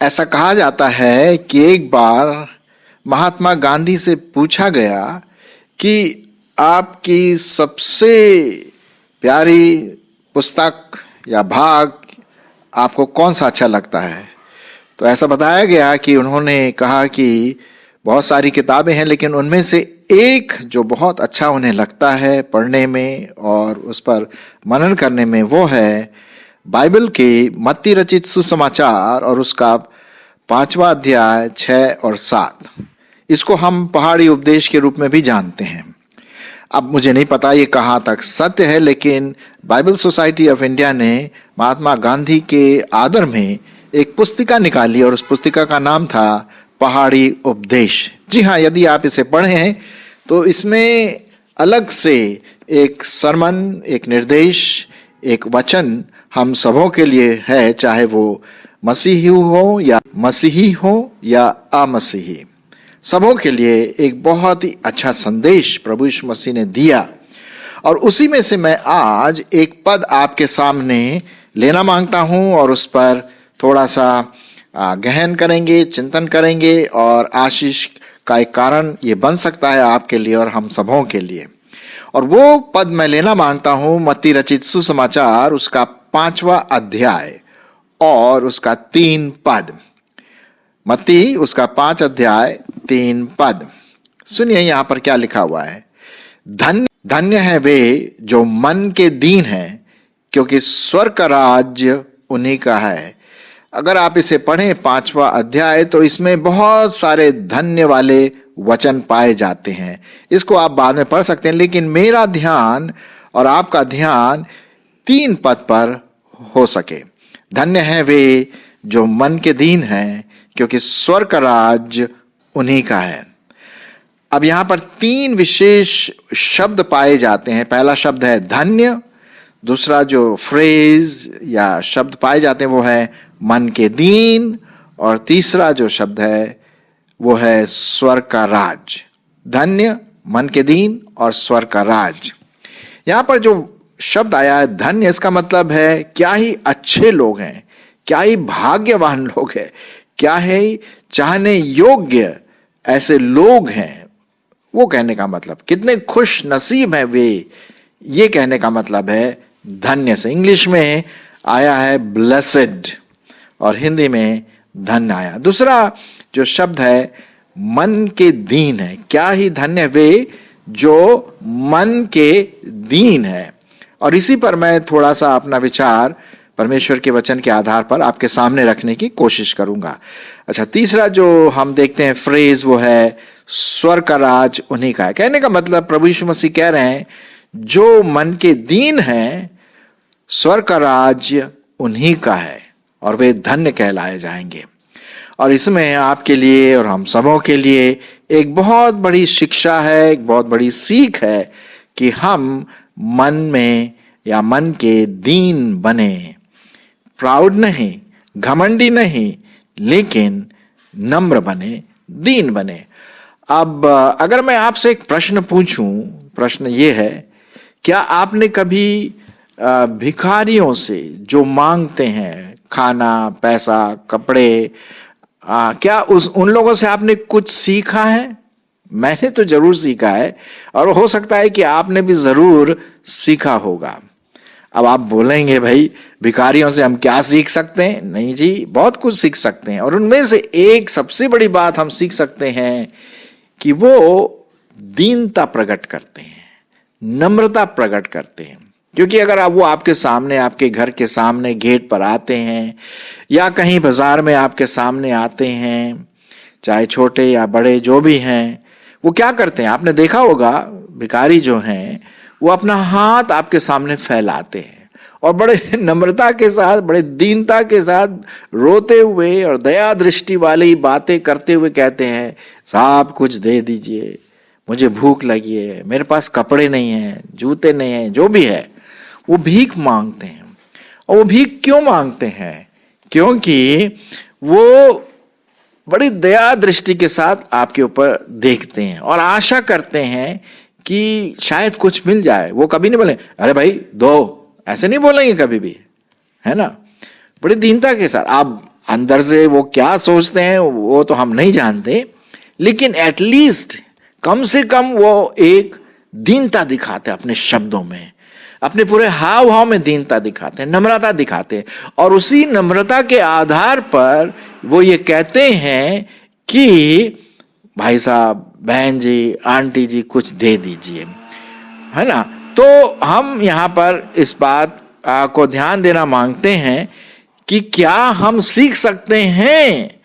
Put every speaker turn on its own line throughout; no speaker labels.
ऐसा कहा जाता है कि एक बार महात्मा गांधी से पूछा गया कि आपकी सबसे प्यारी पुस्तक या भाग आपको कौन सा अच्छा लगता है। तो ऐसा बताया गया कि उन्होंने कहा कि बहुत सारी किताबें हैं, लेकिन उनमें से एक जो बहुत अच्छा उन्हें लगता है पढ़ने में और उस पर मनन करने में, वो है बाइबल के मत्ती रचित सुसमाचार और उसका 5वां अध्याय 6 और 7। इसको हम पहाड़ी उपदेश के रूप में भी जानते हैं। अब मुझे नहीं पता ये कहाँ तक सत्य है, लेकिन बाइबल सोसाइटी ऑफ इंडिया ने महात्मा गांधी के आदर में एक पुस्तिका निकाली और उस पुस्तिका का नाम था पहाड़ी उपदेश। जी हाँ, यदि आप इसे पढ़ें तो इसमें अलग से एक सरमन, एक निर्देश, एक वचन हम सबों के लिए है, चाहे वो मसीही हो या अमसीही, सबों के लिए एक बहुत ही अच्छा संदेश प्रभु यीशु मसीह ने दिया। और उसी में से मैं आज एक पद आपके सामने लेना मांगता हूं और उस पर थोड़ा सा गहन करेंगे, चिंतन करेंगे, और आशीष का एक कारण ये बन सकता है आपके लिए और हम सबों के लिए। और वो पद मैं लेना मांगता हूं मत्ती रचित सुसमाचार उसका 5वां अध्याय और उसका 3 पद। मत्ती उसका 5 अध्याय 3 पद। सुनिए यहां पर क्या लिखा हुआ है। धन्य है वे जो मन के दीन हैं, क्योंकि स्वर्ग का राज्य उन्हीं का है। अगर आप इसे पढ़ें 5वां अध्याय, तो इसमें बहुत सारे धन्य वाले वचन पाए जाते हैं। इसको आप बाद में पढ़ सकते हैं, लेकिन मेरा ध्यान और आपका ध्यान 3 पद पर हो सके। धन्य है वे जो मन के दीन हैं, क्योंकि स्वर्ग का राज्य उन्हीं का है। अब यहां पर 3 विशेष शब्द पाए जाते हैं। पहला शब्द है धन्य, दूसरा जो फ्रेज या शब्द पाए जाते हैं वो है मन के दीन, और तीसरा जो शब्द है वो है स्वर्ग का राज। धन्य, मन के दीन और स्वर्ग का राज। यहां पर जो शब्द आया है धन्य, इसका मतलब है क्या ही अच्छे लोग हैं, क्या ही भाग्यवान लोग हैं, क्या है चाहने योग्य ऐसे लोग हैं। वो कहने का मतलब कितने खुश नसीब हैं वे, ये कहने का मतलब है धन्य से। इंग्लिश में आया है ब्लेसेड और हिंदी में धन्य आया। दूसरा जो शब्द है मन के दीन है। क्या ही धन्य वे जो मन के दीन है। और इसी पर मैं थोड़ा सा अपना विचार परमेश्वर के वचन के आधार पर आपके सामने रखने की कोशिश करूंगा। अच्छा, तीसरा जो हम देखते हैं फ्रेज, वो है स्वर्ग का राज उन्हीं का है। कहने का मतलब प्रभु यीशु मसीह कह रहे हैं जो मन के दीन हैं, स्वर्ग का राज्य उन्हीं का है और वे धन्य कहलाए जाएंगे। और इसमें आपके लिए और हम सबों के लिए एक बहुत बड़ी शिक्षा है, एक बहुत बड़ी सीख है कि हम मन में या मन के दीन बने। प्राउड नहीं, घमंडी नहीं, लेकिन नम्र बने, दीन बने। अब अगर मैं आपसे एक प्रश्न पूछूं, प्रश्न ये है, क्या आपने कभी भिखारियों से जो मांगते हैं खाना, पैसा, कपड़े, क्या उन लोगों से आपने कुछ सीखा है? मैंने तो जरूर सीखा है, और हो सकता है कि आपने भी जरूर सीखा होगा। अब आप बोलेंगे भाई भिखारियों से हम क्या सीख सकते हैं? नहीं जी, बहुत कुछ सीख सकते हैं। और उनमें से एक सबसे बड़ी बात हम सीख सकते हैं कि वो दीनता प्रकट करते हैं, नम्रता प्रकट करते हैं। क्योंकि अगर वो आपके सामने, आपके घर के सामने गेट पर आते हैं या कहीं बाजार में आपके सामने आते हैं, चाहे छोटे या बड़े जो भी हैं, वो क्या करते हैं? आपने देखा होगा भिखारी जो हैं वो अपना हाथ आपके सामने फैलाते हैं और बड़े नम्रता के साथ, बड़े दीनता के साथ, रोते हुए और दया दृष्टि वाली बातें करते हुए कहते हैं, साहब कुछ दे दीजिए, मुझे भूख लगी है, मेरे पास कपड़े नहीं हैं, जूते नहीं हैं, जो भी है। वो भीख मांगते हैं। और वो भीख क्यों मांगते हैं? क्योंकि वो बड़ी दया दृष्टि के साथ आपके ऊपर देखते हैं और आशा करते हैं कि शायद कुछ मिल जाए। वो कभी नहीं बोले अरे भाई दो, ऐसे नहीं बोलेंगे कभी भी, है ना। बड़ी दीनता के साथ, आप अंदर से वो क्या सोचते हैं वो तो हम नहीं जानते, लेकिन एटलीस्ट कम से कम वो एक दीनता दिखाते हैं अपने शब्दों में, अपने पूरे हाव भाव में दीनता दिखाते हैं, नम्रता दिखाते हैं। और उसी नम्रता के आधार पर वो ये कहते हैं कि भाई साहब, बहन जी, आंटी जी कुछ दे दीजिए, है ना। तो हम यहाँ पर इस बात को ध्यान देना मांगते हैं कि क्या हम सीख सकते हैं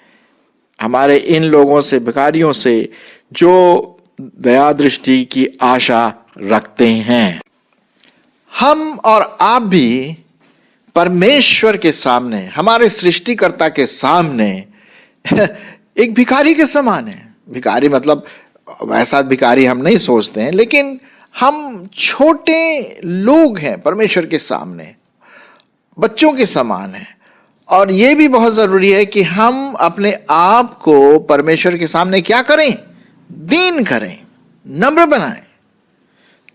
हमारे इन लोगों से, भिखारियों से, जो दया दृष्टि की आशा रखते हैं। हम और आप भी परमेश्वर के सामने, हमारे सृष्टिकर्ता के सामने एक भिखारी के समान है। भिखारी मतलब वैसा भिखारी हम नहीं सोचते हैं, लेकिन हम छोटे लोग हैं परमेश्वर के सामने, बच्चों के समान हैं। और यह भी बहुत जरूरी है कि हम अपने आप को परमेश्वर के सामने क्या करें? दीन करें, नम्र बनाएं।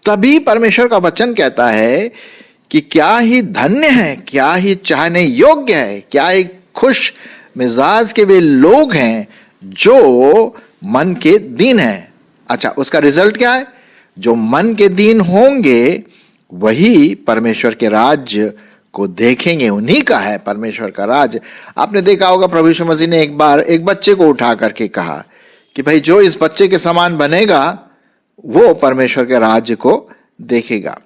तभी परमेश्वर का वचन कहता है कि क्या ही धन्य है, क्या ही चाहने योग्य है, क्या ही खुश मिजाज के वे लोग हैं जो मन के दीन हैं। अच्छा, उसका रिजल्ट क्या है? जो मन के दीन होंगे वही परमेश्वर के राज्य को देखेंगे, उन्हीं का है परमेश्वर का राज्य। आपने देखा होगा प्रभु यीशु मसीह ने एक बार एक बच्चे को उठा करके कहा कि भाई जो इस बच्चे के समान बनेगा वो परमेश्वर के राज्य को देखेगा।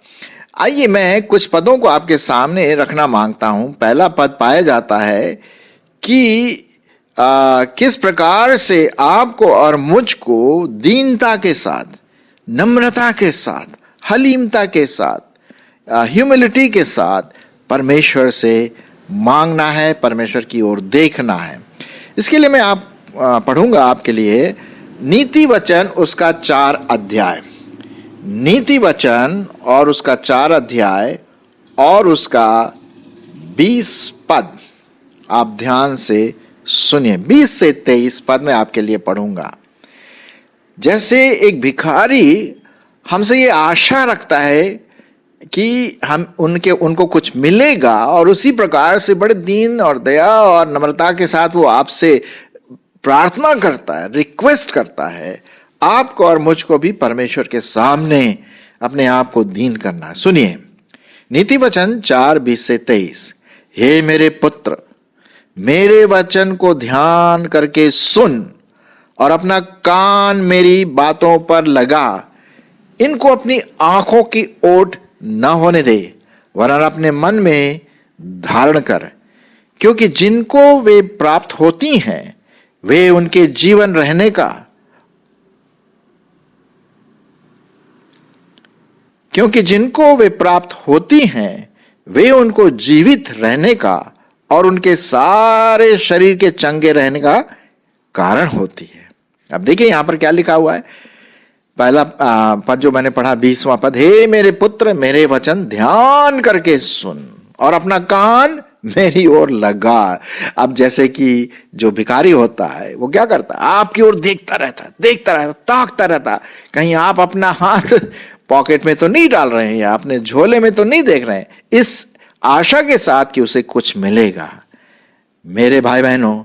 आइए मैं कुछ पदों को आपके सामने रखना मांगता हूं। पहला पद पाया जाता है कि किस प्रकार से आपको और मुझको दीनता के साथ, नम्रता के साथ, हलीमता के साथ, ह्यूमिलिटी के साथ परमेश्वर से मांगना है, परमेश्वर की ओर देखना है। इसके लिए मैं पढ़ूंगा आपके लिए नीति वचन उसका 4 अध्याय, नीति वचन और उसका 4 अध्याय और उसका 20 पद। आप ध्यान से सुनिए, 20 से 23 पद में आपके लिए पढ़ूंगा। जैसे एक भिखारी हमसे ये आशा रखता है कि हम उनको कुछ मिलेगा, और उसी प्रकार से बड़े दीन और दया और नम्रता के साथ वो आपसे प्रार्थना करता है, रिक्वेस्ट करता है। आपको और मुझको भी परमेश्वर के सामने अपने आप को दीन करना है। सुनिए नीति वचन 4:20-23। हे मेरे पुत्र, मेरे वचन को ध्यान करके सुन और अपना कान मेरी बातों पर लगा। इनको अपनी आंखों की ओट न होने दे, वरन अपने मन में धारण कर, क्योंकि जिनको वे प्राप्त होती हैं वे उनके जीवन रहने का, क्योंकि जिनको वे प्राप्त होती हैं वे उनको जीवित रहने का और उनके सारे शरीर के चंगे रहने का कारण होती है। अब देखिए यहां पर क्या लिखा हुआ है। पहला पद जो मैंने पढ़ा 20वां पद, हे मेरे पुत्र, मेरे वचन ध्यान करके सुन और अपना कान मेरी ओर लगा। अब जैसे कि जो भिखारी होता है वो क्या करता है? आपकी ओर देखता रहता, ताकता रहता, कहीं आप अपना हाथ पॉकेट में तो नहीं डाल रहे हैं या अपने झोले में तो नहीं देख रहे हैं, इस आशा के साथ कि उसे कुछ मिलेगा। मेरे भाई बहनों,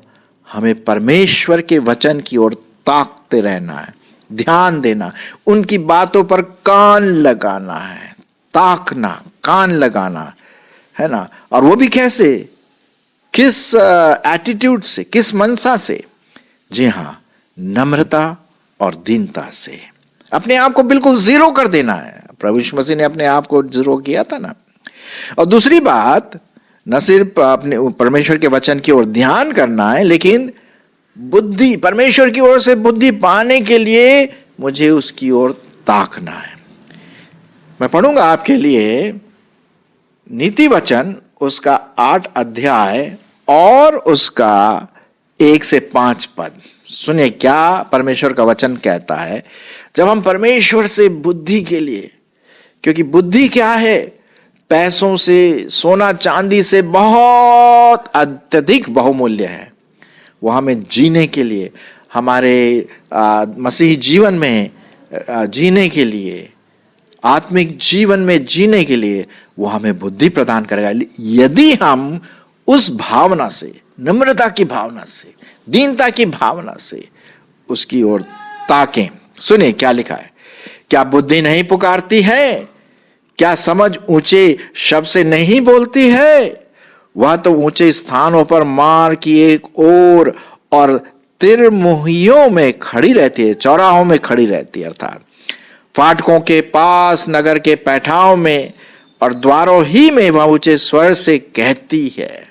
हमें परमेश्वर के वचन की ओर ताकते रहना है, ध्यान देना, उनकी बातों पर कान लगाना है, ताकना, कान लगाना है ना। और वो भी कैसे, किस एटीट्यूड से, किस मनसा से? जी हां, नम्रता और दीनता से। अपने आप को बिल्कुल जीरो कर देना है। प्रभु यीशु मसीह ने अपने आप को जीरो किया था ना। और दूसरी बात, न सिर्फ अपने परमेश्वर के वचन की ओर ध्यान करना है, लेकिन बुद्धि, परमेश्वर की ओर से बुद्धि पाने के लिए मुझे उसकी ओर ताकना है। मैं पढ़ूंगा आपके लिए नीति वचन उसका 8 अध्याय और उसका 1 से 5 पद। सुनिए क्या परमेश्वर का वचन कहता है। जब हम परमेश्वर से बुद्धि के लिए, क्योंकि बुद्धि क्या है? पैसों से, सोना चांदी से बहुत अत्यधिक बहुमूल्य है। वो हमें जीने के लिए, हमारे मसीही जीवन में जीने के लिए आत्मिक जीवन में जीने के लिए वो हमें बुद्धि प्रदान करेगा, यदि हम उस भावना से, नम्रता की भावना से, दीनता की भावना से उसकी ओर ताकें। सुनिए क्या लिखा है। क्या बुद्धि नहीं पुकारती है? क्या समझ ऊंचे शब्द से नहीं बोलती है? वह तो ऊंचे स्थानों पर मार की एक ओर और तिरमुहियों में खड़ी रहती है, चौराहों में खड़ी रहती है, अर्थात फाटकों के पास, नगर के पैठाओं में और द्वारों ही में वह ऊंचे स्वर से कहती है।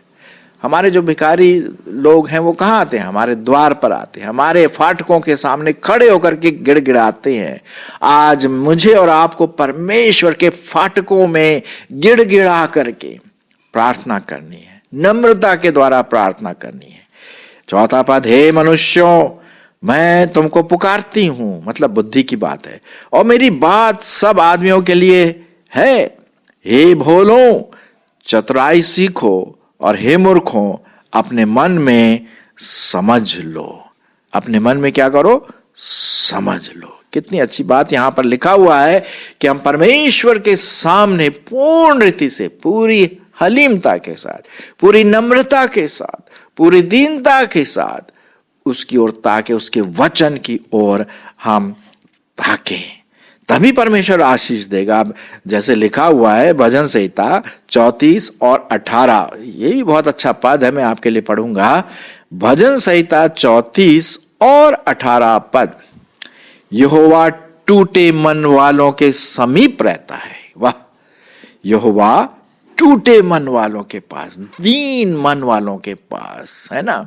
हमारे जो भिखारी लोग हैं वो कहाँ आते हैं? हमारे द्वार पर आते हैं, हमारे फाटकों के सामने खड़े होकर के गिड़गिड़ाते हैं। आज मुझे और आपको परमेश्वर के फाटकों में गिड़गिड़ा करके प्रार्थना करनी है, नम्रता के द्वारा प्रार्थना करनी है। चौथा पद, हे मनुष्यों मैं तुमको पुकारती हूं, मतलब बुद्धि की बात है, और मेरी बात सब आदमियों के लिए है। हे भोलों चतुराई सीखो, और हे मूर्खों अपने मन में समझ लो। अपने मन में क्या करो? समझ लो। कितनी अच्छी बात यहां पर लिखा हुआ है कि हम परमेश्वर के सामने पूर्ण रीति से, पूरी हलीमता के साथ, पूरी नम्रता के साथ, पूरी दीनता के साथ उसकी ओर ताके, उसके वचन की ओर हम ताके, तभी परमेश्वर आशीष देगा। अब जैसे लिखा हुआ है भजन संहिता 34 और 18, ये भी बहुत अच्छा पद है, मैं आपके लिए पढ़ूंगा। भजन संहिता 34 और 18 पद, यहोवा टूटे मन वालों के समीप रहता है। वाह! यहोवा टूटे मन वालों के पास, दीन मन वालों के पास, है ना,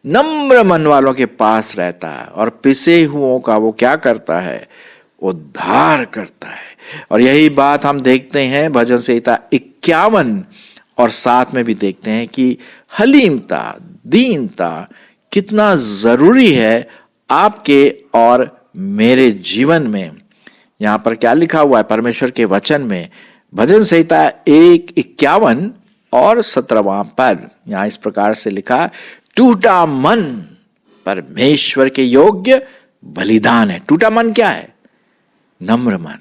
नम्र मन वालों के पास रहता है, और पिसे हुओं का वो क्या करता है? उद्धार करता है। और यही बात हम देखते हैं भजन संहिता 51 और 7 में भी देखते हैं कि हलीमता, दीनता कितना जरूरी है आपके और मेरे जीवन में। यहां पर क्या लिखा हुआ है परमेश्वर के वचन में? भजन संहिता 1:51 और 17वां पद, यहां इस प्रकार से लिखा, टूटा मन परमेश्वर के योग्य बलिदान है। टूटा मन क्या है? नम्र मन,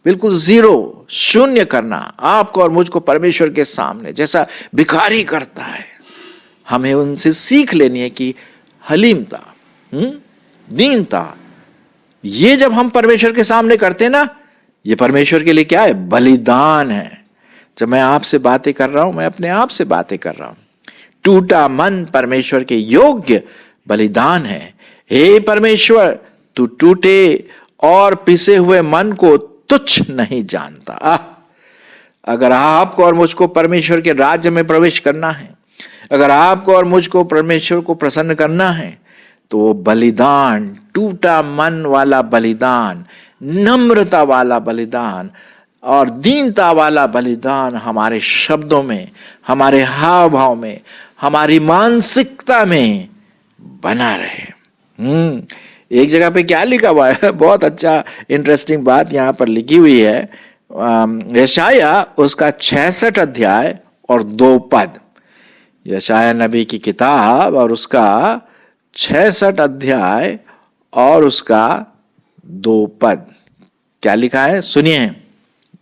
बिल्कुल जीरो, शून्य करना आपको और मुझको परमेश्वर के सामने, जैसा भिखारी करता है। हमें उनसे सीख लेनी है कि हलीमता, दीनता, ये जब हम परमेश्वर के सामने करते हैं ना, ये परमेश्वर के लिए क्या है? बलिदान है। जब मैं आपसे बातें कर रहा हूं, मैं अपने आप से बातें कर रहा हूं। टूटा मन परमेश्वर के योग्य बलिदान है। हे परमेश्वर, तू टूटे और पिसे हुए मन को तुच्छ नहीं जानता। अगर आपको और मुझको परमेश्वर के राज्य में प्रवेश करना है, अगर आपको और मुझको परमेश्वर को प्रसन्न करना है, तो बलिदान, टूटा मन वाला बलिदान, नम्रता वाला बलिदान और दीनता वाला बलिदान हमारे शब्दों में, हमारे हाव भाव में, हमारी मानसिकता में बना रहे। एक जगह पे क्या लिखा हुआ है? बहुत अच्छा इंटरेस्टिंग बात यहां पर लिखी हुई है। यशाया उसका 66 अध्याय और 2 पद, यशाया नबी की किताब और उसका 66 अध्याय और उसका 2 पद, क्या लिखा है? सुनिए,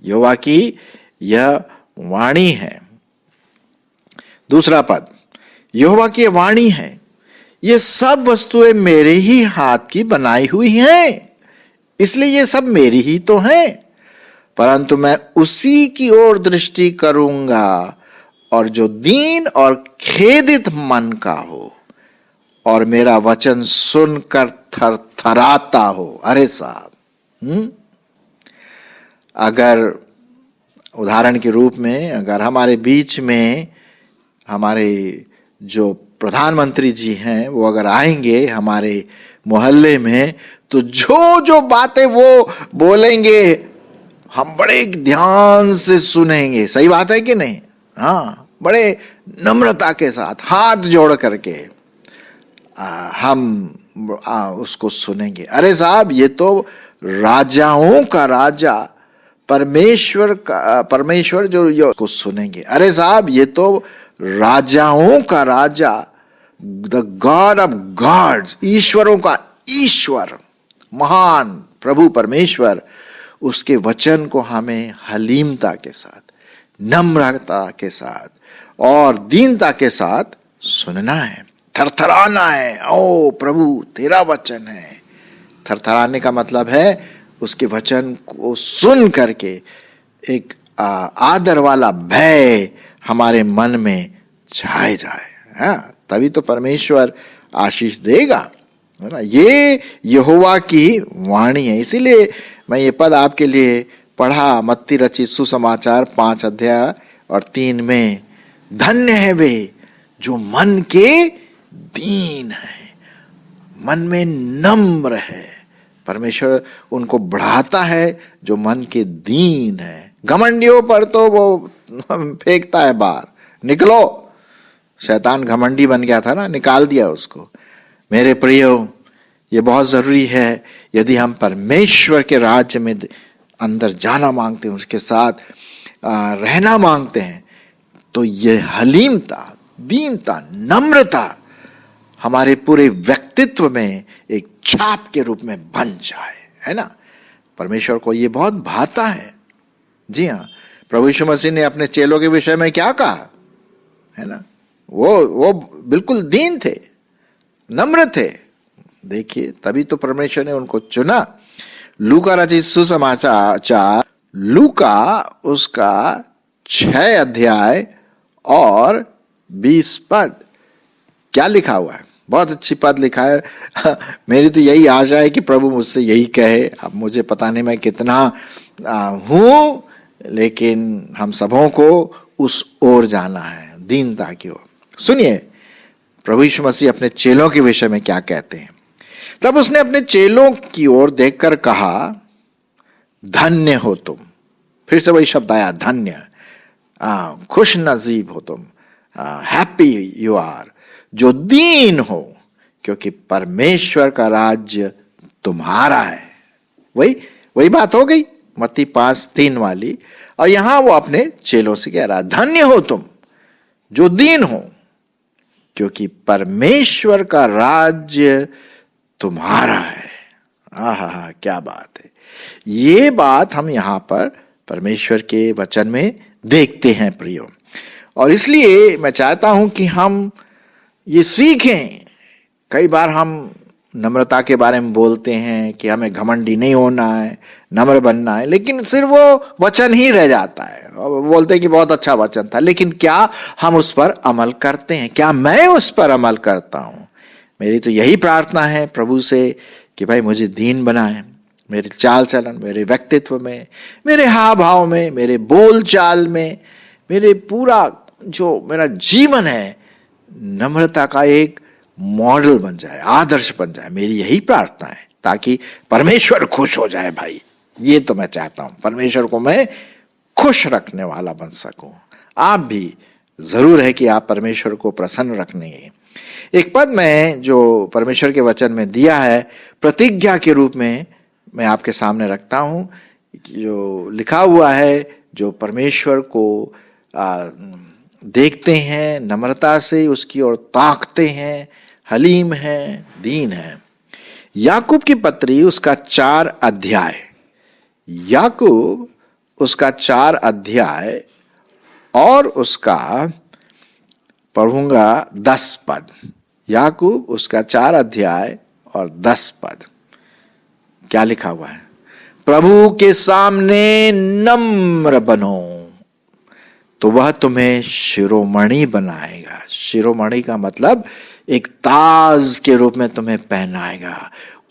यहोवा की यह वाणी है। दूसरा पद, यहोवा की वाणी है, ये सब वस्तुएं मेरे ही हाथ की बनाई हुई हैं, इसलिए ये सब मेरी ही तो हैं, परंतु मैं उसी की ओर दृष्टि करूंगा और जो दीन और खेदित मन का हो और मेरा वचन सुनकर थरथराता हो। अरे साहब, अगर उदाहरण के रूप में अगर हमारे बीच में हमारे जो प्रधानमंत्री जी हैं वो अगर आएंगे हमारे मोहल्ले में, तो जो जो बातें वो बोलेंगे हम बड़े ध्यान से सुनेंगे। सही बात है कि नहीं? हाँ, बड़े नम्रता के साथ हाथ जोड़ करके हम उसको सुनेंगे। अरे साहब, ये तो राजाओं का राजा परमेश्वर जो उसको सुनेंगे। अरे साहब, ये तो राजाओं का राजा, द गॉड ऑफ गॉड्स, ईश्वरों का ईश्वर, महान प्रभु परमेश्वर, उसके वचन को हमें हलीमता के साथ, नम्रता के साथ और दीनता के साथ सुनना है, थरथराना है। ओ प्रभु तेरा वचन है। थरथराने का मतलब है उसके वचन को सुन करके एक आदर वाला भय हमारे मन में छाए जाए। हाँ, तभी तो परमेश्वर आशीष देगा, है ना। ये यहोवा की वाणी है। इसीलिए मैं ये पद आपके लिए पढ़ा, मत्ती रचित सुसमाचार 5 अध्याय और 3 में, धन्य है वे जो मन के दीन है, मन में नम्र है। परमेश्वर उनको बढ़ाता है जो मन के दीन है। घमंडियों पर तो वो फेंकता है बाहर, निकलो। शैतान घमंडी बन गया था ना, निकाल दिया उसको। मेरे प्रियो, ये बहुत जरूरी है यदि हम परमेश्वर के राज्य में अंदर जाना मांगते हैं, उसके साथ रहना मांगते हैं, तो ये हलीमता, दीनता, नम्रता हमारे पूरे व्यक्तित्व में एक छाप के रूप में बन जाए, है ना। परमेश्वर को ये बहुत भाता है। जी हाँ, प्रभु यीशु मसीह ने अपने चेलों के विषय में क्या कहा, है ना। वो बिल्कुल दीन थे, नम्र थे। देखिए, तभी तो परमेश्वर ने उनको चुना। लूका रचित सुसमाचार, लूका उसका 6 अध्याय और 20 पद, क्या लिखा हुआ है? बहुत अच्छी पद लिखा है। मेरी तो यही आशा है कि प्रभु मुझसे यही कहे। अब मुझे पता नहीं मैं कितना हूं, लेकिन हम सबों को उस ओर जाना है, दीनता की ओर। सुनिए प्रभु यीशु मसीह अपने चेलों के विषय में क्या कहते हैं। तब उसने अपने चेलों की ओर देखकर कहा, धन्य हो तुम। फिर से वही शब्द आया, धन्य, खुश नसीब हो तुम, हैप्पी यू आर, जो दीन हो, क्योंकि परमेश्वर का राज्य तुम्हारा है। वही बात हो गई मत्ती 5:3 वाली। और यहां वो अपने चेलों से कह रहा, धन्य हो तुम जो दीन हो, क्योंकि परमेश्वर का राज्य तुम्हारा है। आहा, क्या बात है। ये बात हम यहां पर परमेश्वर के वचन में देखते हैं प्रियो। और इसलिए मैं चाहता हूं कि हम ये सीखें। कई बार हम नम्रता के बारे में बोलते हैं कि हमें घमंडी नहीं होना है, नम्र बनना है, लेकिन सिर्फ वो वचन ही रह जाता है। और बोलते हैं कि बहुत अच्छा वचन था, लेकिन क्या हम उस पर अमल करते हैं? क्या मैं उस पर अमल करता हूं? मेरी तो यही प्रार्थना है प्रभु से कि भाई मुझे दीन बनाए, मेरे चाल चलन, मेरे व्यक्तित्व में, मेरे हाव भाव में, मेरे बोल चाल में, मेरे पूरा जो मेरा जीवन है नम्रता का एक मॉडल बन जाए, आदर्श बन जाए। मेरी यही प्रार्थना है, ताकि परमेश्वर खुश हो जाए। भाई ये तो मैं चाहता हूं, परमेश्वर को मैं खुश रखने वाला बन सकूं। आप भी जरूर है कि आप परमेश्वर को प्रसन्न रखने। एक पद में जो परमेश्वर के वचन में दिया है, प्रतिज्ञा के रूप में मैं आपके सामने रखता हूं, जो लिखा हुआ है, जो परमेश्वर को देखते हैं नम्रता से, उसकी ओर ताकते हैं, हलीम है, दीन है। याकूब की पत्री उसका 4 अध्याय, याकूब उसका 4 अध्याय और उसका पढ़ूंगा 10 पद। याकूब उसका 4 अध्याय और 10 पद, क्या लिखा हुआ है? प्रभु के सामने नम्र बनो तो वह तुम्हें शिरोमणि बनाएगा। शिरोमणि का मतलब एक ताज के रूप में तुम्हें पहनाएगा,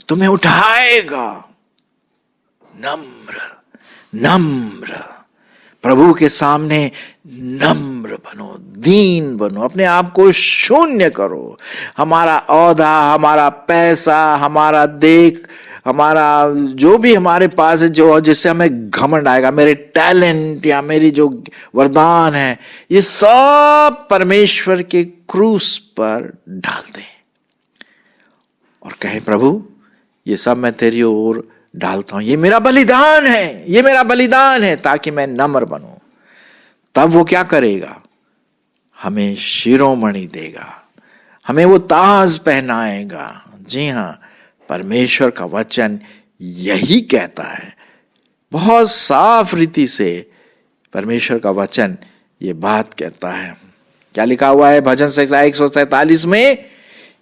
तुम्हें उठाएगा। नम्र, नम्र, प्रभु के सामने नम्र बनो, दीन बनो, अपने आप को शून्य करो। हमारा औहदा, हमारा पैसा, हमारा हमारा जो भी हमारे पास है, जो जिससे हमें घमंड आएगा, मेरे टैलेंट या मेरी जो वरदान है, ये सब परमेश्वर के क्रूस पर डाल दें और कहें, प्रभु ये सब मैं तेरी ओर डालता हूं, ये मेरा बलिदान है, ये मेरा बलिदान है, ताकि मैं नम्र बनूं। तब वो क्या करेगा? हमें शिरोमणि देगा, हमें वो ताज पहनाएगा। जी हां, परमेश्वर का वचन यही कहता है बहुत साफ रीति से परमेश्वर का वचन ये बात कहता है। क्या लिखा हुआ है भजन संहिता 147 में?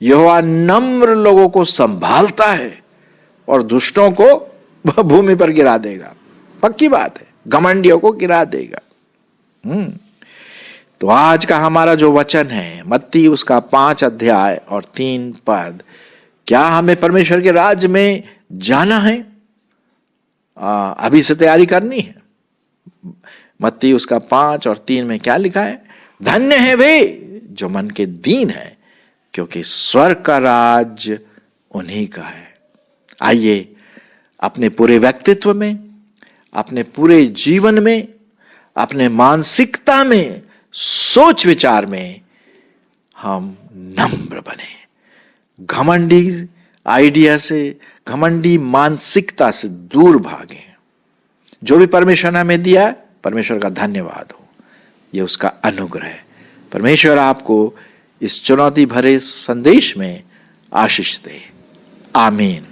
यहोवा नम्र लोगों को संभालता है और दुष्टों को भूमि पर गिरा देगा। पक्की बात है, घमंडियों को गिरा देगा। तो आज का हमारा जो वचन है मत्ती उसका 5 अध्याय और 3 पद, क्या हमें परमेश्वर के राज्य में जाना है? अभी से तैयारी करनी है। मत्ती उसका 5 और 3 में क्या लिखा है? धन्य है वे जो मन के दीन है, क्योंकि स्वर्ग का राज्य उन्हीं का है। आइए अपने पूरे व्यक्तित्व में, अपने पूरे जीवन में, अपने मानसिकता में, सोच विचार में हम नम्र बने। घमंडी आइडिया से, घमंडी मानसिकता से दूर भागें। जो भी परमेश्वर ने हमें दिया, परमेश्वर का धन्यवाद हो, यह उसका अनुग्रह है। परमेश्वर आपको इस चुनौती भरे संदेश में आशीष दे। आमीन।